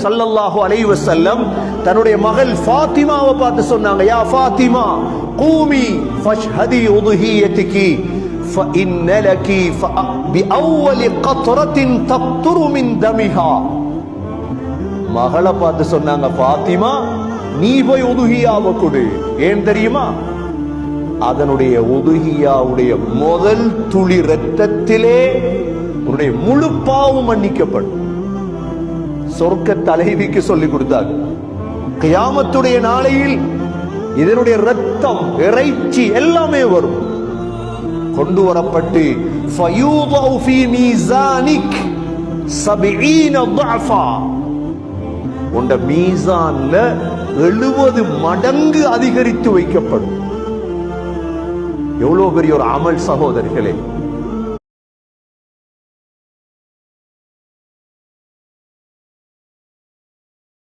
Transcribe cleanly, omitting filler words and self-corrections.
ஸல்லல்லாஹு அலைஹி வஸல்லம் தன்னுடைய மகள் ஃபாத்திமாவை பார்த்து சொன்னாங்க, யா ஃபாத்திமா கூமி ஃபஷ்ஹதி உதுஹியத்திகி فإن لك بأول قطرة تقطر من دمها. மகளை பார்த்து சொன்னாங்க, ஃபாத்திமா நீ போய் உதுஹியாவை கொடு. ஏன் தெரியுமா? அதனுடைய உதுஹியாவுடைய முதல் துளி இரத்தத்திலே உன்னுடைய முழு பாவம் மன்னிக்கப்படும். சொர்க்க தலைவிக்கு சொல்லிக் கொடுத்தாங்க. கியாமத்துடைய நாளையில் இதனுடைய இரத்தம், இறைச்சி எல்லாமே வரும், கொண்டு வரப்பட்டு ஃபயூதஉ ஃபீ மீசானிக் 70 ضعفا, உண்ட மீசான்ல 70 மடங்கு அதிகரித்து வைக்கப்படும். எவ்வளவு பெரிய ஒரு அமல் சகோதரர்களே!